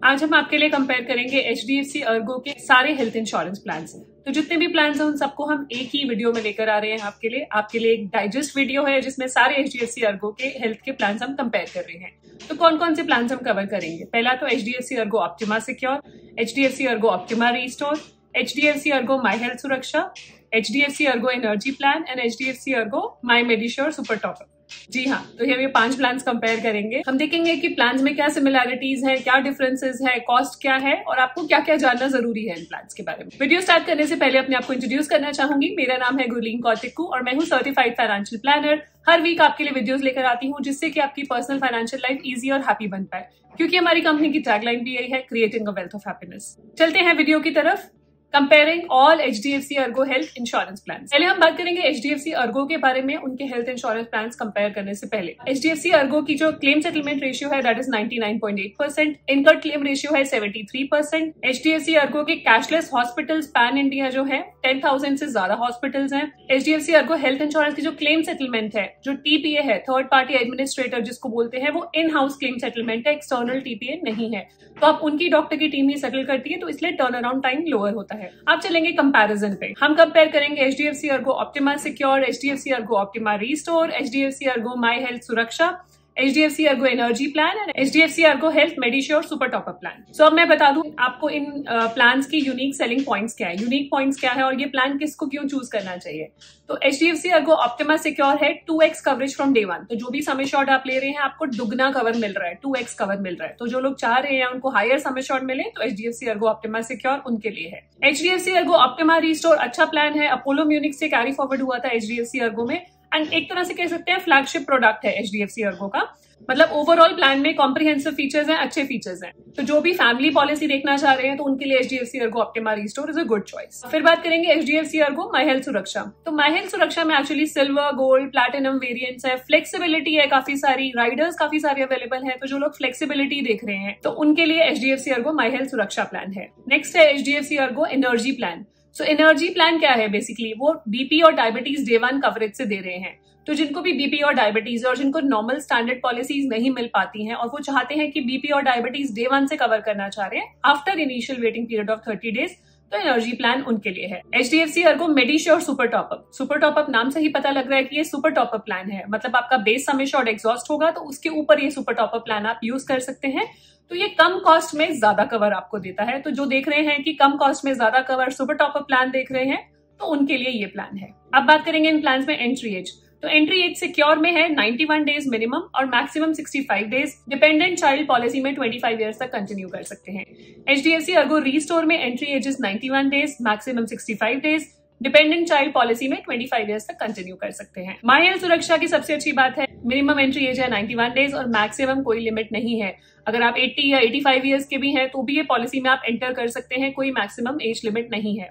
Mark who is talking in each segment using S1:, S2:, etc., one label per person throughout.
S1: आज हम आपके लिए कंपेयर करेंगे HDFC अर्गो के सारे हेल्थ इंश्योरेंस प्लान से। तो जितने भी प्लान हैं उन सबको हम एक ही वीडियो में लेकर आ रहे हैं आपके लिए एक डाइजेस्ट वीडियो है जिसमें सारे HDFC अर्गो के हेल्थ के प्लान हम कंपेयर कर रहे हैं। तो कौन कौन से प्लान हम कवर करेंगे? पहला तो HDFC Ergo optima secure, HDFC Ergo optima restore, HDFC ergo my health Suraksha, HDFC ergo energy plan and HDFC ergo my medisure super topper. जी हाँ, तो हम ये 5 प्लान्स कंपेयर करेंगे। हम देखेंगे कि प्लान्स में क्या सिमिलैरिटीज है, क्या डिफरेंसेस है, कॉस्ट क्या है और आपको क्या क्या जानना जरूरी है इन प्लान्स के बारे में। वीडियो स्टार्ट करने से पहले अपने आपको इंट्रोड्यूस करना चाहूंगी। मेरा नाम है गुरलीन कौतिकू और मैं हूँ सर्टिफाइड फाइनेंशियल प्लानर। हर वीक आपके लिए वीडियोस लेकर आती हूँ जिससे कि आपकी पर्सनल फाइनेंशियल लाइफ इजी और हैप्पी बन पाए, क्योंकि हमारी कंपनी की टैगलाइन भी यही है, creating a wealth of happiness. चलते हैं वीडियो की तरफ। Comparing all HDFC Ergo health insurance plan. पहले हम बात करेंगे HDFC अर्गो के बारे में, उनके हेल्थ इंश्योरेंस प्लान कंपेयर करने से पहले। HDFC अर्गो की जो क्लेम सेटलमेंट रेशियो है दैट इज 99.8%, इनकट क्लेम रेशियो है 73%। HDFC अर्गो के कैशलेस हॉस्पिटल्स पैन इंडिया जो है 10,000 से ज्यादा हॉस्पिटल्स हैं। HDFC अर्गो हेल्थ इंश्योरेंस की जो क्लेम सेटलमेंट है, जो TPA है, थर्ड पार्टी एडमिनिस्ट्रेटर जिसको बोलते हैं, वो इन हाउस क्लेम सेटलमेंट है, एक्सटर्नल TPA नहीं है। तो अब उनकी डॉक्टर की टीम ही सेटल करती है, तो इसलिए टर्न अराउंड टाइम लोअर होता है। अब चलेंगे कंपैरिजन पे। हम कंपेयर करेंगे HDFC Ergo optima secure, HDFC Ergo optima restore, HDFC ergo my health Suraksha, HDFC ergo energy plan and HDFC Ergo health medisure super topper plan. So अब मैं बता दूं आपको इन प्लान्स की यूनिक सेलिंग पॉइंट्स क्या है, यूनिक पॉइंट्स क्या है और ये प्लान किसको क्यों चूज करना चाहिए। तो HDFC अर्गो ऑप्टिमा सिक्योर है 2x कवरेज फ्रॉम डे 1। तो जो भी सम एश्योर्ड आप ले रहे हैं आपको दुगना कवर मिल रहा है, 2x कवर मिल रहा है। तो जो लोग चाह रहे हैं उनको हायर सम एश्योर्ड मिले तो HDFC अर्गो ऑप्टिमा सिक्योर उनके लिए है। HDFC अर्गो ऑप्टिमा रीस्टोर अच्छा प्लान है, अपोलो म्यूनिक से कैरी फॉरवर्ड हुआ था HDFC अर्गो में, एंड एक तरह से कह सकते हैं फ्लैगशिप प्रोडक्ट है HDFC अर्गो का। मतलब ओवरऑल प्लान में कॉम्प्रिहेंसिव फीचर्स हैं, अच्छे फीचर्स हैं। तो जो भी फैमिली पॉलिसी देखना चाह रहे हैं तो उनके लिए HDFC Ergo optima restore is a good choice. फिर बात करेंगे HDFC अर्गो माई हेल्थ सुरक्षा। तो माई हेल्थ सुरक्षा में actually silver, gold, platinum variants है, फ्लेक्सिबिलिटी है काफी सारी, राइडर्स काफी सारे अवेलेबल है। तो जो लोग फ्लेक्सिबिलिटी देख रहे हैं तो उनके लिए HDFC अर्गो माई हेल्थ सुरक्षा प्लान है। नेक्स्ट है HDFC ergo energy plan. So energy plan क्या है? बेसिकली वो BP और डायबिटीज डे 1 कवरेज से दे रहे हैं। तो जिनको भी BP और डायबिटीज और जिनको नॉर्मल स्टैंडर्ड पॉलिसीज नहीं मिल पाती हैं और वो चाहते हैं कि BP और डायबिटीज डे 1 से कवर करना चाह रहे हैं after initial waiting period of 30 days, तो एनर्जी प्लान उनके लिए है। HDFC Ergo मेडिश्योर super top up. Super top up नाम से ही पता लग रहा है कि ये सुपर टॉपअप प्लान है, मतलब आपका बेस सम एश्योर्ड एग्जॉस्ट होगा तो उसके ऊपर ये सुपर टॉपअप प्लान आप यूज कर सकते हैं। तो ये कम कॉस्ट में ज्यादा कवर आपको देता है। तो जो देख रहे हैं कि कम कॉस्ट में ज्यादा कवर, सुपर टॉपअप प्लान देख रहे हैं, तो उनके लिए ये प्लान है। अब बात करेंगे इन प्लान में एंट्री एज। तो एंट्री एज सिक्योर में है 91 डेज मिनिमम और maximum 65 days. Dependent child policy में 25 ईयर्स तक कंटिन्यू कर सकते हैं। HDFC अर्गो रीस्टोर में entry age is 91 days, maximum 65 days. Dependent child policy में 25 ईयर्स तक कंटिन्यू कर सकते हैं। माई हेल्थ सुरक्षा की सबसे अच्छी बात है मिनिमम एंट्री एज है 91 डेज और मैक्सिमम कोई लिमिट नहीं है। अगर आप 80 या 85 ईयर्स के भी हैं तो भी ये पॉलिसी में आप एंटर कर सकते हैं, कोई मैक्सिमम एज लिमिट नहीं है।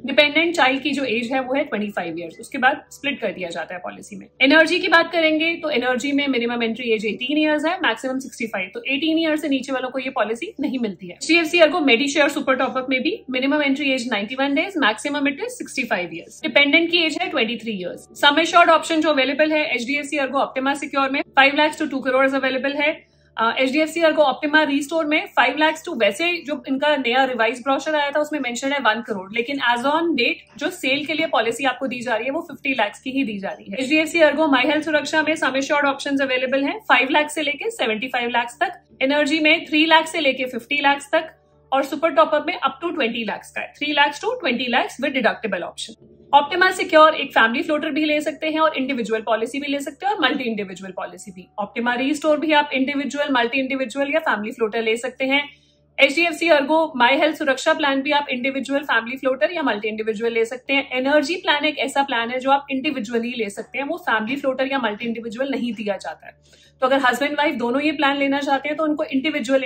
S1: डिपेंडेंट चाइल्ड की जो एज है वो है 25 ईयर्स, उसके बाद स्प्लिट कर दिया जाता है पॉलिसी में। एनर्जी की बात करेंगे तो एनर्जी में मिनिमम एंट्री एज 18 ईयर्स है, मैक्सिमम 65। तो 18 ईयर्स से नीचे वालों को ये पॉलिसी नहीं मिलती है। HDFC अर्गो मेडिश्योर सुपर टॉपअप में भी minimum entry age 91 days, maximum it is 65 years. Dependent की एज है 23 ईयर्स। सम एश्योर्ड ऑप्शन जो अवेलेबल है HDFC अर्गो ऑप्टिमा सिक्योर में 5 लाख to 2 करोड़ अवेलेबल है। HDFC अर्गो ऑप्टिमा रीस्टोर में 5 लाख टू, वैसे जो इनका नया रिवाइज ब्रोशर आया था उसमें मेंशन है 1 करोड़, लेकिन एज ऑन डेट जो सेल के लिए पॉलिसी आपको दी जा रही है वो 50 लाख की ही दी जा रही है। HDFC ergo my health Suraksha में सम एश्योर्ड ऑप्शंस अवेलेबल हैं 5 लाख से लेके 75 लाख तक, एनर्जी में 3 लाख से लेके 50 लाख तक और सुपर टॉपअप में अप टू 20 लाख का है, 3 lakh to 20 lakh with deductible option. Optima secure एक फैमिली फ्लोटर भी ले सकते हैं और इंडिविजुअल पॉलिसी भी ले सकते हैं और मल्टी इंडिविजुअल पॉलिसी भी। ऑप्टिमा रीस्टोर भी आप इंडिविजुअल, मल्टी इंडिविजुअल या फैमिली फ्लोटर ले सकते हैं। HDFC अर्गो माई हेल्थ सुरक्षा प्लान भी आप इंडिविजुअल, फैमिली फ्लोटर या मल्टी इंडिविजुअल ले सकते हैं। एनर्जी प्लान एक ऐसा प्लान है जो आप इंडिविजुअली ले सकते हैं, वो फैमिली फ्लोटर या मल्टी इंडिविजुअल नहीं दिया जाता है। तो अगर हस्बैंड वाइफ दोनों ये प्लान लेना चाहते हैं तो उनको इंडिविजुअल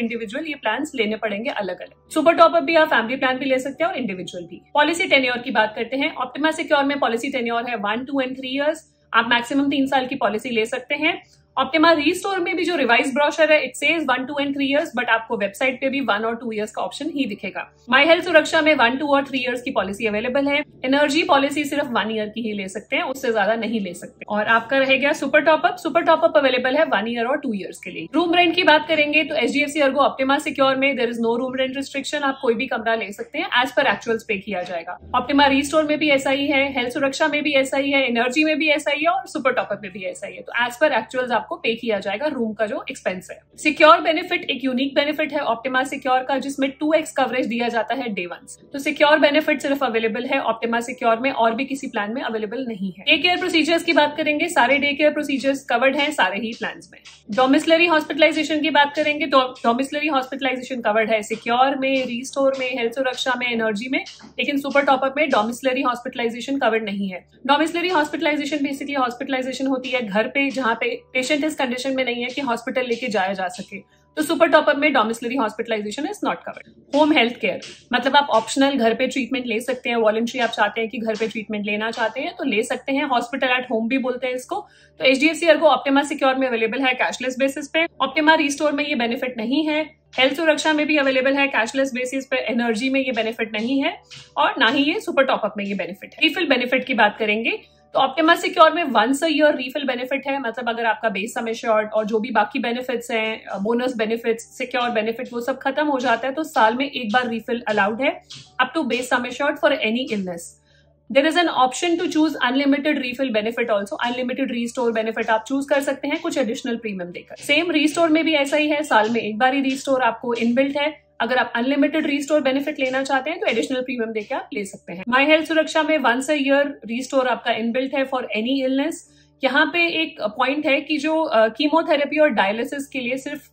S1: ये प्लान लेने पड़ेंगे अलग अलग। सुपर टॉपअप भी आप फैमिली प्लान भी ले सकते हैं और इंडिविजुअल भी। पॉलिसी टेन्योर की बात करते हैं। ऑप्टिमा सिक्योर में पॉलिसी टेन्योर है 1, 2 एंड 3 ईयर्स। आप मैक्सिमम 3 साल की पॉलिसी ले सकते हैं ऑप्टिमा रीस्टोर में भी जो रिवाइज ब्रोशर है it says 1, 2 and 3 years, but आपको वेबसाइट पे भी 1 और 2 years का ऑप्शन ही दिखेगा। माई हेल्थ सुरक्षा में 1, 2 और 3 years की पॉलिसी अवेलेबल है। एनर्जी पॉलिसी सिर्फ 1 year की ही ले सकते हैं, उससे ज्यादा नहीं ले सकते। और आपका रहेगा super top up. Super top up available है 1 year और 2 years के लिए। रूम रेंट की बात करेंगे तो HDFC ERGO ऑप्टिमा सिक्योर में there is no room rent restriction. आप कोई भी कमरा ले सकते हैं, एज पर एक्चुअल्स पे किया जाएगा। ऑप्टिमा रीस्टोर में भी ऐसा ही है, हेल्थ सुरक्षा में भी ऐसा ही है, एनर्जी में भी ऐसा ही है और सुपर टॉपअप में भी ऐसा ही है। तो एज पर एक्चुअल्स आपको पे किया जाएगा रूम का जो एक्सपेंस है। सिक्योर बेनिफिट एक यूनिक बेनिफिट है ऑप्टिमा सिक्योर का, जिसमें 2x कवरेज दिया जाता है डे 1 से। तो सिक्योर बेनिफिट सिर्फ अवेलेबल है ऑप्टिमा सिक्योर में, और भी किसी प्लान में अवेलेबल नहीं है। डे केयर प्रोसीजर्स की बात करेंगे, सारे डे केयर प्रोसीजर्स कवर्ड हैं सारे ही प्लान में। डोमिसलरी हॉस्पिटलाइजेशन की बात करेंगे तो डोमिसलरी हॉस्पिटलाइजेशन कवर्ड है सिक्योर में, रीस्टोर में, हेल्थ सुरक्षा में, एनर्जी में, लेकिन सुपर टॉपअप में डोमिसलरी हॉस्पिटलाइजेशन कवर्ड नहीं है। डोमिसलरी हॉस्पिटलाइजेशन बेसिकली हॉस्पिटलाइजेशन होती है घर पे, जहां पे पेशेंट इस कंडीशन में नहीं है कि हॉस्पिटल लेके जाया जा सके। तो सुपर टॉपअप में domiciliary hospitalisation is not covered. Home health care मतलब आप ऑप्शनल घर पे ट्रीटमेंट ले सकते हैं, वॉलंटरी आप चाहते हैं कि घर पे ट्रीटमेंट लेना चाहते हैं तो ले सकते हैं। हॉस्पिटल एट होम भी बोलते हैं इसको। तो HDFC ERGO ऑप्टिमा सिक्योर में अवेलेबल है कैशलेस बेसिस पे। ऑप्टिमा रीस्टोर में ये बेनिफिट नहीं है। हेल्थ सुरक्षा में भी अवेलेबल है कैशलेस बेसिस पे। एनर्जी में ये बेनिफिट नहीं है और ना ही ये सुपर टॉपअप में ये बेनिफिट है। रिफिल बेनिफिट की बात करेंगे तो ऑप्टिमा सिक्योर में 1 year रिफिल बेनिफिट है। मतलब अगर आपका बेस सम एश्योर्ड और जो भी बाकी बेनिफिट्स हैं, बोनस बेनिफिट्स, सिक्योर बेनिफिट, वो सब खत्म हो जाता है तो साल में एक बार रिफिल अलाउड है up to base sum assured for any illness. There is an option to choose unlimited refill benefit also. Unlimited restore benefit आप चूज कर सकते हैं कुछ एडिशनल प्रीमियम देकर। सेम रीस्टोर में भी ऐसा ही है, साल में एक बार ही रीस्टोर आपको इनबिल्ट है। अगर आप अनलिमिटेड रीस्टोर बेनिफिट लेना चाहते हैं तो एडिशनल प्रीमियम देके आप ले सकते हैं। माई हेल्थ सुरक्षा में 1 year रीस्टोर आपका इनबिल्ट है फॉर एनी इलनेस। यहाँ पे एक पॉइंट है कि जो कीमोथेरेपी और डायलिसिस के लिए सिर्फ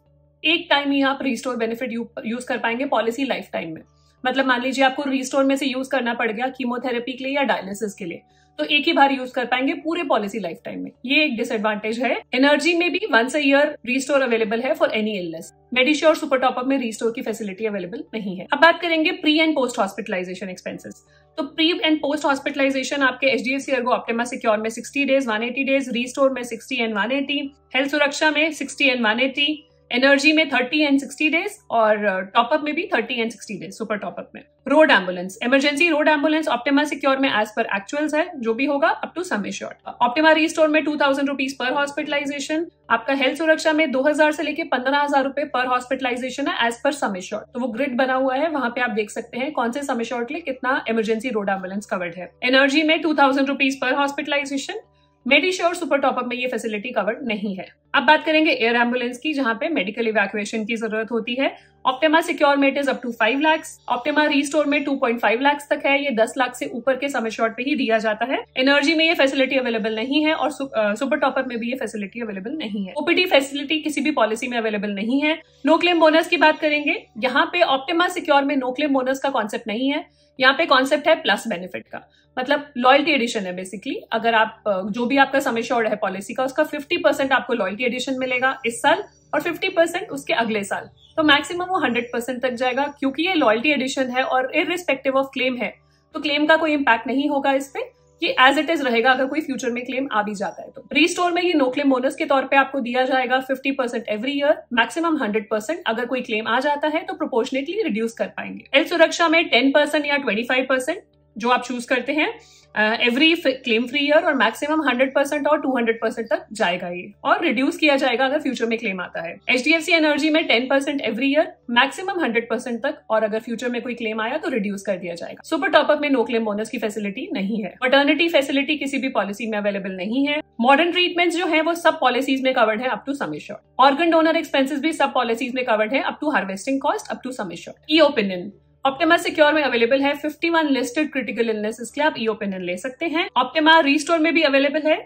S1: एक टाइम ही आप रीस्टोर बेनिफिट यूज कर पाएंगे पॉलिसी लाइफ टाइम में। मतलब मान लीजिए आपको रीस्टोर में से यूज करना पड़ गया कीमोथेरेपी के लिए या डायलिसिस के लिए, तो एक ही बार यूज कर पाएंगे पूरे पॉलिसी लाइफ टाइम में। ये एक डिसएडवांटेज है। एनर्जी में भी 1 year रीस्टोर अवेलेबल है for any illness. Medisure super top up में रीस्टोर की फैसिलिटी अवेलेबल नहीं है। अब बात करेंगे pre and post hospitalisation expenses. तो प्री एंड पोस्ट हॉस्पिटलाइजेशन आपके HDFC ERGO ऑप्टिमा सिक्योर में 60 days 180 days, रीस्टोर में 60 and 180, हेल्थ सुरक्षा में 60 and 180, एनर्जी में 30 and 60 days और टॉपअप में भी 30 and 60 days सुपर टॉपअप में। Road ambulance, emergency road ambulance Optima secure में एज पर एक्चुअल्स है, जो भी होगा up to sum assured. Optima Restore में 2000 रुपीज पर हॉस्पिटलाइजेशन। आपका हेल्थ सुरक्षा में 2000 से लेके 15,000 रुपए पर हॉस्पिटलाइजेशन है एज पर सम एश्योर्ड। तो वो ग्रिड बना हुआ है, वहां पे आप देख सकते हैं कौन से सम एश्योर्ड के लिए कितना इमरजेंसी रोड एम्बुलेंस कवर्ड है। एनर्जी में 2000 rupees per hospitalisation. मेडिश्योर super top up में ये फैसिलिटी कवर्ड नहीं है। अब बात करेंगे एयर एम्बुलेंस की, जहां पे मेडिकल इवैक्यूएशन की जरूरत होती है। ऑप्टिमा सिक्योर में it is up to 5 lakhs, Optima Restore में 2.5 lakhs तक है। ये 10 लाख से ऊपर के सम एश्योर्ड पे ही दिया जाता है। एनर्जी में ये फैसिलिटी अवेलेबल नहीं है और सुपर टॉपअप में भी ये फैसिलिटी अवेलेबल नहीं है। ओपीडी फैसिलिटी किसी भी पॉलिसी में अवेलेबल नहीं है। नो क्लेम बोनस की बात करेंगे, यहाँ पे ऑप्टिमा सिक्योर में नो क्लेम बोनस का कॉन्सेप्ट नहीं है। यहाँ पे कॉन्सेप्ट है प्लस बेनिफिट का, मतलब लॉयल्टी एडिशन है बेसिकली। अगर आप जो भी आपका सम एश्योर्ड है पॉलिसी का, उसका 50% आपको लॉयल्टी एडिशन मिलेगा इस साल और 50% उसके अगले साल। तो मैक्सिमम वो 100% तक जाएगा। क्योंकि ये लॉयल्टी एडिशन है और इररिस्पेक्टिव ऑफ क्लेम है, तो क्लेम का कोई इंपैक्ट नहीं होगा इस पे। ये एज इट इज रहेगा अगर कोई फ्यूचर में क्लेम आ भी जाता है तो। रीस्टोर में ये नो क्लेम बोनस के तौर पे आपको दिया जाएगा 50% एवरी ईयर, मैक्सिमम 100%। अगर कोई क्लेम आ जाता है तो प्रोपोर्शनेटली रिड्यूस कर पाएंगे। हेल्थ सुरक्षा में 10% या 25% जो आप चूज करते हैं एवरी क्लेम फ्री ईयर, और मैक्सिमम 100% और 200% तक जाएगा ये, और रिड्यूस किया जाएगा अगर फ्यूचर में क्लेम आता है। HDFC एनर्जी में 10% एवरी ईयर, मैक्सिमम 100% तक, और अगर फ्यूचर में कोई क्लेम आया तो रिड्यूस कर दिया जाएगा। सुपर टॉपअप में नो क्लेम बोनस की फैसिलिटी नहीं है। मटर्निटी फैसिलिटी किसी भी पॉलिसी में अवेलेबल नहीं है। मॉडर्न ट्रीटमेंट्स जो है वो सब पॉलिसीज में कवर्ड है up to sum assured. Organ donor expenses भी सब पॉलिसीज में कवर्ड है up to harvesting cost up to sum assured. E opinion Optima secure में अवेलेबल है 51 लिस्टेड क्रिटिकल इलनेसेस के लिए आप ई ओपिनियन ले सकते हैं। ऑप्टिमा रीस्टोर में भी अवेलेबल है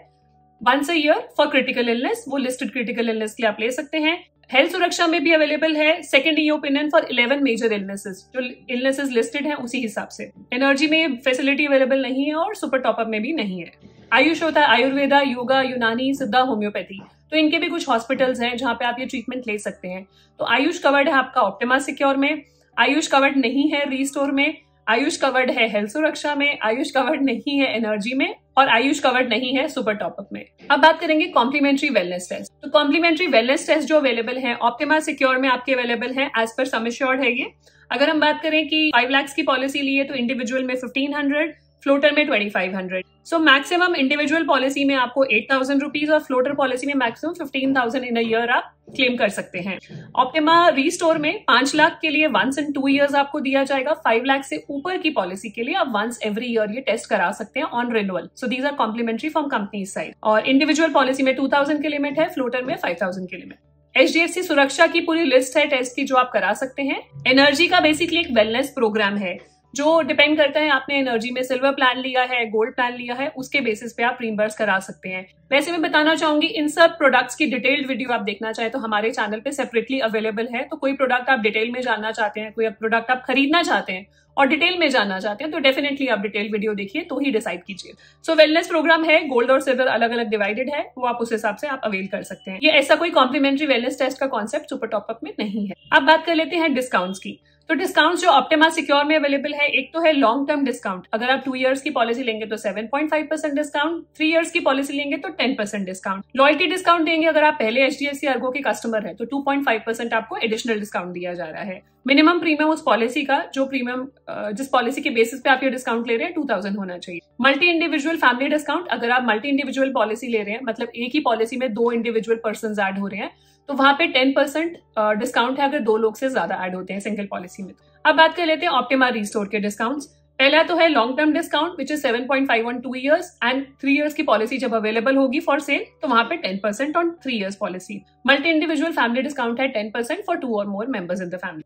S1: 1 year फॉर क्रिटिकल इलनेस, वो लिस्टेड क्रिटिकल इलनेस के लिए आप ले सकते हैं। हेल्थ सुरक्षा में भी अवेलेबल है second e opinion for 11 major illnesses, जो इलनेसेस लिस्टेड हैं उसी हिसाब से। एनर्जी में फैसिलिटी अवेलेबल नहीं है और सुपर टॉपअप में भी नहीं है। आयुष होता है आयुर्वेदा, योगा, यूनानी, सिद्धा, होम्योपैथी, तो इनके भी कुछ हॉस्पिटल्स हैं जहां पे आप ये ट्रीटमेंट ले सकते हैं। तो आयुष कवर्ड है आपका ऑप्टिमा सिक्योर में, आयुष कवर्ड नहीं है रीस्टोर में, आयुष कवर्ड है हेल्थ सुरक्षा में, आयुष कवर्ड नहीं है एनर्जी में, और आयुष कवर्ड नहीं है सुपर टॉपअप में। अब बात करेंगे कॉम्प्लीमेंट्री वेलनेस टेस्ट। तो कॉम्प्लीमेंट्री वेलनेस टेस्ट जो अवेलेबल है ऑप्टिमा सिक्योर में आपके available as, as per sum assured है ये। अगर हम बात करें कि 5 लाख की पॉलिसी ली है तो इंडिविजुअल में 1500, फ्लोटर में 2500। सो मैक्सिमम इंडिविजुअल पॉलिसी में आपको 8000 रुपीज और फ्लोटर पॉलिसी में मैक्सिमम 15,000 इन अ ईयर आप क्लेम कर सकते हैं। ऑप्टिमा रीस्टोर में 5 लाख के लिए 1 in 2 years आपको दिया जाएगा। 5 लाख से ऊपर की पॉलिसी के लिए आप वंस एवरी ईयर ये टेस्ट करा सकते हैं on renewal. So these are complimentary from company side. और इंडिविजुअल पॉलिसी में 2000 की लिमिट है, फ्लोटर में 5000 की लिमिट। HDFC सुरक्षा की पूरी लिस्ट है टेस्ट की जो आप करा सकते हैं। एनर्जी का बेसिकली एक वेलनेस प्रोग्राम है जो डिपेंड करता है आपने एनर्जी में सिल्वर प्लान लिया है, गोल्ड प्लान लिया है, उसके बेसिस पे आप रीइंबर्स करा सकते हैं। वैसे मैं बताना चाहूंगी इन सब प्रोडक्ट्स की डिटेल्ड वीडियो आप देखना चाहें तो हमारे चैनल पे सेपरेटली अवेलेबल है। तो कोई प्रोडक्ट आप डिटेल में जानना चाहते हैं, कोई प्रोडक्ट आप खरीदना चाहते हैं और डिटेल में जानना चाहते हैं तो डेफिनेटली आप डिटेल वीडियो देखिए तो ही डिसाइड कीजिए। सो वेलनेस प्रोग्राम है, गोल्ड और सिल्वर अलग अलग डिवाइडेड है, वो आप उस हिसाब से आप अवेल कर सकते हैं। ये ऐसा कोई कॉम्प्लीमेंट्री वेलनेस टेस्ट का कॉन्सेप्ट सुपर टॉपअप में नहीं है। अब बात कर लेते हैं डिस्काउंट्स की। तो डिस्काउंट जो ऑप्टिमा सिक्योर में अवेलेबल है, एक तो है लॉन्ग टर्म डिस्काउंट। अगर आप 2 years की पॉलिसी लेंगे तो 7.5% डिस्काउंट, 3 years की पॉलिसी लेंगे तो 10% डिस्काउंट। लॉयल्टी डिस्काउंट देंगे अगर आप पहले HDFC अर्गो के कस्टमर है तो 2.5% आपको एडिशनल डिस्काउंट दिया जा रहा है। मिनिमम प्रीमियम उस पॉलिसी का जो प्रीमियम जिस पॉलिसी के बेसिस पे आप ये डिस्काउंट ले रहे हैं 2000 होना चाहिए। मल्टी इंडिविजुअल फैमिली डिस्काउंट, अगर आप मल्टी इंडिविजुअल पॉलिसी ले रहे हैं मतलब एक ही पॉलिसी में 2 इंडिविजुअल पर्सन ऐड हो रहे हैं तो वहां पे 10% डिस्काउंट है अगर 2 लोग से ज्यादा ऐड होते हैं सिंगल पॉलिसी में। अब बात कर लेते हैं ऑप्टिमा रीस्टोर के डिस्काउंट्स। पहला तो है long term discount which is 7.5 on 2 years and 3 years की पॉलिसी जब अवेलेबल होगी फॉर सेल तो वहां पे 10% on 3 years policy. Multi individual family discount है 10% for 2 or more members in the family.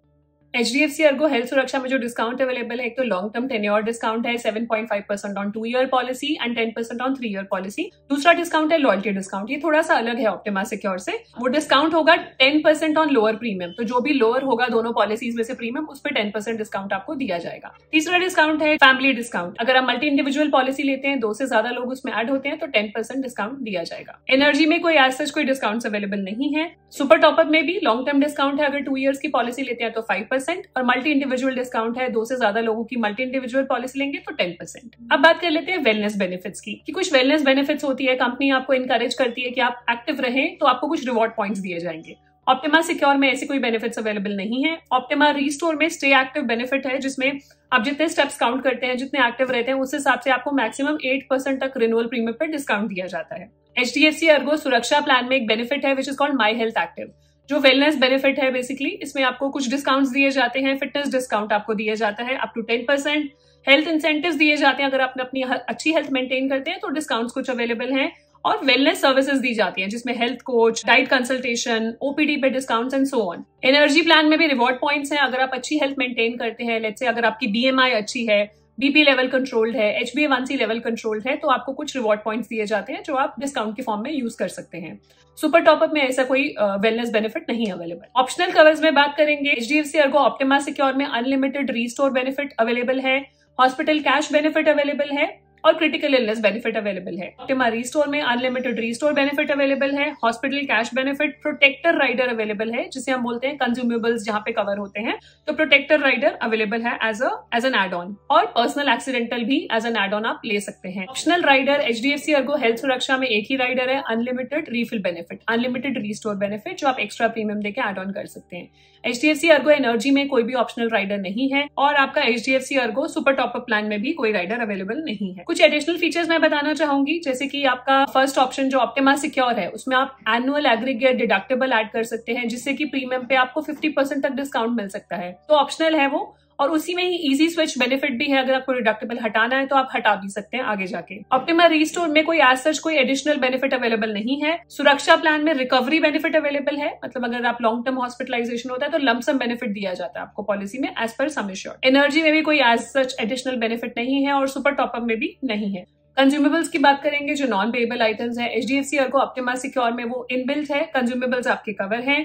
S1: HDFC Ergo Health Suraksha में जो डिस्काउंट अवेलेबल है, एक तो लॉन्ग टर्म टेन्योर डिस्काउंट है 7.5% on 2 year policy and 10% on 3 year policy. दूसरा डिस्काउंट है loyalty discount, ये थोड़ा सा अलग है ऑप्टिमा सिक्योर से। वो डिस्काउंट होगा 10% ऑन लोअर प्रीमियम, तो जो भी लोअर होगा दोनों पॉलिसीज में से प्रीमियम उस पर 10% डिस्काउंट आपको दिया जाएगा। तीसरा डिस्काउंट है फैमिली डिस्काउंट, अगर आप मल्टी इंडिविजुअल पॉलिसी लेते हैं 2 से ज्यादा लोग उसमें ऐड होते हैं तो 10% डिस्काउंट दिया जाएगा। एनर्जी में कोई एज सच कोई डिस्काउंट अवेलेबल नहीं है। सुपर टॉपअप में भी लॉन्ग टर्म डिस्काउंट है, अगर 2 years की पॉलिसी लेते हैं तो 5% और मल्टी इंडिविजुअल डिस्काउंट है, 2 से ज्यादा लोगों की मल्टी इंडिविजुअल पॉलिसी लेंगे तो 10%। अब बात कर लेते हैं वेलनेस बेनिफिट्स की कि कुछ वेलनेस बेनिफिट्स होती है, कंपनी आपको इनकरेज करती है कि आप एक्टिव रहें तो आपको कुछ रिवॉर्ड पॉइंट्स दिए जाएंगे। ऑप्टिमा सिक्योर में ऐसे कोई बेनिफिट्स अवेलेबल नहीं है। ऑप्टिमा रीस्टोर में स्टे एक्टिव बेनिफिट है जिसमें आप जितने स्टेप्स काउंट करते हैं, जितने एक्टिव रहते हैं उस हिसाब से आपको मैक्सिमम 8% तक रिन्यूअल प्रीमियम पर डिस्काउंट दिया जाता है। HDFC अर्गो सुरक्षा प्लान में एक बेनिफिट है which is called my health active, जो वेलनेस बेनिफिट है बेसिकली इसमें आपको कुछ डिस्काउंट्स दिए जाते हैं। फिटनेस डिस्काउंट आपको दिया जाता है अप टू 10%। हेल्थ इंसेंटिव्स दिए जाते हैं, अगर आप अपनी अच्छी हेल्थ मेंटेन करते हैं तो डिस्काउंट्स कुछ अवेलेबल हैं। और वेलनेस सर्विसेज दी जाती हैं जिसमें health coach, diet consultation, OPD पे discounts and so on. Energy plan में भी रिवॉर्ड पॉइंट्स हैं, अगर आप अच्छी हेल्थ मेंटेन करते हैं, लेट्स से अगर आपकी BMI अच्छी है, BP लेवल कंट्रोल्ड है, HbA1c लेवल कंट्रोल्ड है तो आपको कुछ रिवॉर्ड पॉइंट्स दिए जाते हैं जो आप डिस्काउंट के फॉर्म में यूज कर सकते हैं। सुपर टॉपअप में ऐसा कोई वेलनेस बेनिफिट नहीं अवेलेबल। ऑप्शनल कवर्स में बात करेंगे, HDFC अर्गो ऑप्टिमा सिक्योर में अनलिमिटेड रीस्टोर बेनिफिट अवेलेबल है, हॉस्पिटल कैश बेनिफिट अवेलेबल है और क्रिटिकल इलनेस बेनिफिट अवेलेबल है। ऑप्टिमा रीस्टोर में अनलिमिटेड रीस्टोर बेनिफिट अवेलेबल है, hospital cash benefit, protector rider available है जिसे हम बोलते हैं कंज्यूमेबल्स जहां पे कवर होते हैं, तो protector rider available as an N add ऑन, और पर्सनल एक्सीडेंटल भी एज एन एड ऑन आप ले सकते हैं। Optional rider HDFC Ergo Health Suraksha में एक ही राइडर है, unlimited refill benefit, unlimited restore benefit जो आप एक्स्ट्रा प्रीमियम देके एड ऑन कर सकते हैं। HDFC अर्गो एनर्जी में कोई भी ऑप्शनल राइडर नहीं है और आपका HDFC Ergo super top up plan में भी कोई राइडर अवेलेबल नहीं है। कुछ एडिशनल फीचर्स मैं बताना चाहूंगी, जैसे कि आपका फर्स्ट ऑप्शन जो ऑप्टिमा सिक्योर है उसमें आप एनुअल एग्रीगेट डिडक्टेबल ऐड कर सकते हैं जिससे कि प्रीमियम पे आपको 50% तक डिस्काउंट मिल सकता है, तो ऑप्शनल है वो। और उसी में ही इजी स्विच बेनिफिट भी है, अगर आपको डिडक्टेबल हटाना है तो आप हटा भी सकते हैं आगे जाके। ऑप्टिमा रीस्टोर में कोई एज सच कोई एडिशनल बेनिफिट अवेलेबल नहीं है। सुरक्षा प्लान में रिकवरी बेनिफिट अवेलेबल है, मतलब अगर आप लॉन्ग टर्म हॉस्पिटलाइजेशन होता है तो लंप सम बेनिफिट दिया जाता है आपको पॉलिसी में एज पर सम एश्योर्ड। एनर्जी में भी कोई एज सच एडिशनल बेनिफिट नहीं है और सुपर टॉपअप में भी नहीं है। कंज्यूमेबल्स की बात करेंगे, जो नॉन पेएबल आइटम्स है HDFC अर्गो ऑप्टिमा सिक्योर में वो इनबिल्ट है, कंज्यूमेबल्स आपके कवर हैं।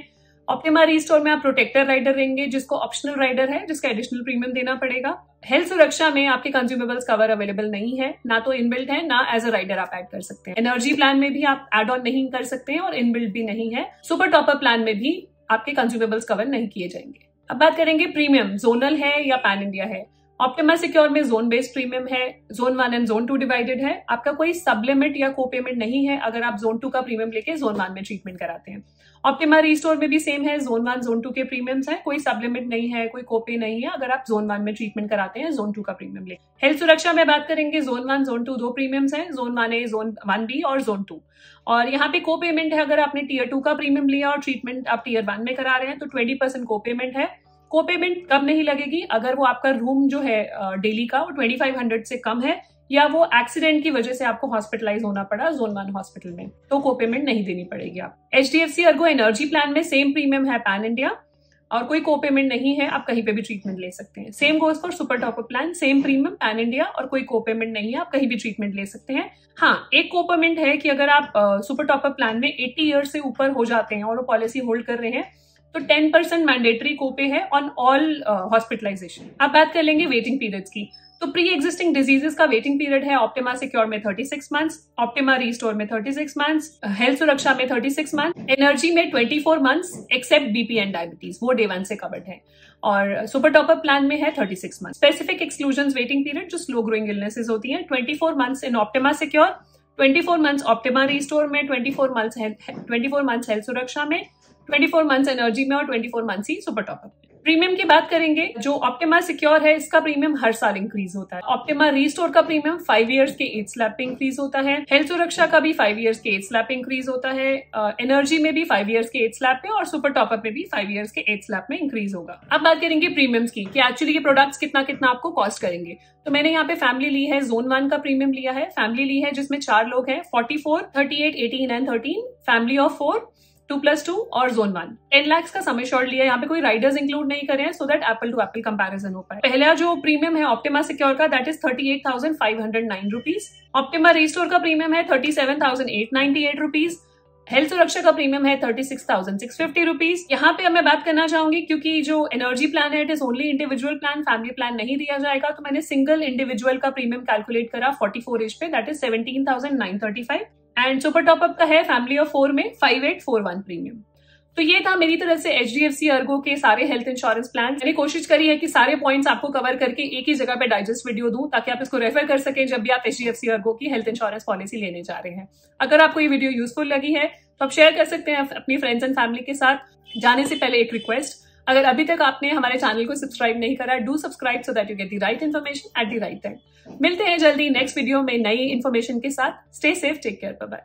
S1: ऑप्टिमा रीस्टोर में आप प्रोटेक्टर राइडर लेंगे जिसको ऑप्शनल राइडर है जिसका एडिशनल प्रीमियम देना पड़ेगा। हेल्थ सुरक्षा में आपके कंज्यूमेबल्स कवर अवेलेबल नहीं है, ना तो इनबिल्ट है ना एज अ राइडर आप ऐड कर सकते हैं। एनर्जी प्लान में भी आप एड ऑन नहीं कर सकते हैं और इनबिल्ट भी नहीं है। सुपर टॉपअप प्लान में भी आपके कंज्यूमेबल्स कवर नहीं किए जाएंगे। अब बात करेंगे प्रीमियम जोनल है या पैन इंडिया है। ऑप्टिमा सिक्योर में जोन बेस्ड प्रीमियम है, जोन 1 एंड जोन 2 डिवाइडेड है। आपका कोई सब लिमिट या को पेमेंट नहीं है अगर आप जोन 2 का प्रीमियम लेके जोन 1 में ट्रीटमेंट कराते हैं। ऑप्टिमा रीस्टोर में भी सेम है, जोन 1 जोन 2 के प्रीमियम्स हैं, कोई सब लिमिट नहीं है, कोई कोपे नहीं है अगर आप जोन 1 में ट्रीटमेंट कराते हैं जोन 2 का प्रीमियम ले। हेल्थ सुरक्षा में बात करेंगे, जोन 1 जोन 2 दो प्रीमियम्स हैं, जोन 1A जोन 1B और जोन 2। और यहाँ पे को पेमेंट है अगर आपने टीयर 2 का प्रीमियम लिया और ट्रीटमेंट आप टीयर 1 में करा रहे हैं तो 20% को पेमेंट है। को पेमेंट कब नहीं लगेगी? अगर वो आपका रूम जो है डेली का वो 2500 से कम है या वो एक्सीडेंट की वजह से आपको हॉस्पिटलाइज होना पड़ा जोन 1 हॉस्पिटल में, तो को पेमेंट नहीं देनी पड़ेगी आप। HDFC अर्गो एनर्जी प्लान में सेम प्रीमियम है पैन इंडिया और कोई को पेमेंट नहीं है, आप कहीं पे भी ट्रीटमेंट ले सकते हैं। Same goes for super topper plan, same premium pan India और कोई को पेमेंट नहीं है, आप कहीं भी ट्रीटमेंट ले सकते हैं। हाँ, एक को पेमेंट है कि अगर आप सुपर टॉपर प्लान में 80 ईयर्स से ऊपर हो जाते हैं और वो पॉलिसी होल्ड कर रहे हैं तो 10% मैंडेटरी कोपे है ऑन ऑल हॉस्पिटलाइजेशन। अब बात कर लेंगे वेटिंग पीरियड्स की। तो प्री एग्जिस्टिंग डिजीजेस का वेटिंग पीरियड है ऑप्टिमा सिक्योर में 36 मंथ्स, ऑप्टिमा रीस्टोर में 36 मंथ्स, हेल्थ सुरक्षा में 36 मंथ, एनर्जी में 24 months except BP and diabetes, वो डे 1 से कवर्ड है। और सुपर टॉपर प्लान में है 36 month. Specific exclusion waiting period जो स्लो ग्रोइंग इलनेसेस होती है, 24 months in optima secure, 24 months optima Restore में, 24 मंथ्स हेल्थ सुरक्षा में, 24 मंथ्स एनर्जी में और 24 मंथ्स ही सुपर टॉपर। प्रीमियम की बात करेंगे, जो ऑप्टिमा सिक्योर है इसका प्रीमियम हर साल इंक्रीज होता है। ऑप्टिमा रीस्टोर का प्रीमियम 5 इयर्स के एज स्लैब पे इंक्रीज होता है, हेल्थ सुरक्षा का भी 5 इयर्स के एज स्लैब पे इंक्रीज होता है, एनर्जी में भी 5 इयर्स के एज स्लैब पे और सुपर टॉपर में भी 5 इयर्स के एज स्लैब में इंक्रीज होगा। अब बात करेंगे प्रीमियम्स की कि एक्चुअली ये प्रोडक्ट्स कितना कितना आपको कॉस्ट करेंगे। तो मैंने यहाँ पे फैमिली ली है, जोन 1 का प्रीमियम लिया है, फैमिली ली है जिसमें 4 लोग हैं, 44, 38, 18 एंड 13, फैमिली ऑफ 4, 2+2 और जोन 1। 10 लाख का सम एश्योर्ड लिया है, यहाँ पे कोई राइडर्स इंक्लूड नहीं करे हैं so that apple to apple comparison हो पाए। पहला जो प्रीमियम है ऑप्टिमा सिक्योर का that is 38,509 rupees, Optima Restore का प्रीमियम है 37,898 रुपीज, हेल्थ सुरक्षा का प्रीमियम है 36,650 रुपीज। यहाँ पे मैं बात करना चाहूंगी क्योंकि जो एनर्जी प्लान है it is only individual plan, family plan नहीं दिया जाएगा, तो मैंने सिंगल इंडिविजुअल का प्रीमियम कैलकुलेट करा 44 एज पे, that is 17,935 and super top up का है फैमिली ऑफ 4 में 5841 प्रीमियम। तो ये था मेरी तरफ से HDFC अर्गो के सारे हेल्थ इंश्योरेंस प्लान। मैंने कोशिश करी है कि सारे पॉइंट्स आपको कवर करके एक ही जगह पे डाइजेस्ट वीडियो दूं ताकि आप इसको रेफर कर सकें जब भी आप HDFC अर्गो की हेल्थ इंश्योरेंस पॉलिसी लेने जा रहे हैं। अगर आपको ये वीडियो यूजफुल लगी है तो आप शेयर कर सकते हैं अपनी फ्रेंड्स एंड फैमिली के साथ। जाने से पहले एक रिक्वेस्ट, अगर अभी तक आपने हमारे चैनल को सब्सक्राइब नहीं करा, do subscribe so that you get the right information at the right time. मिलते हैं जल्दी नेक्स्ट वीडियो में नई इन्फॉर्मेशन के साथ। Stay safe, take care, bye bye.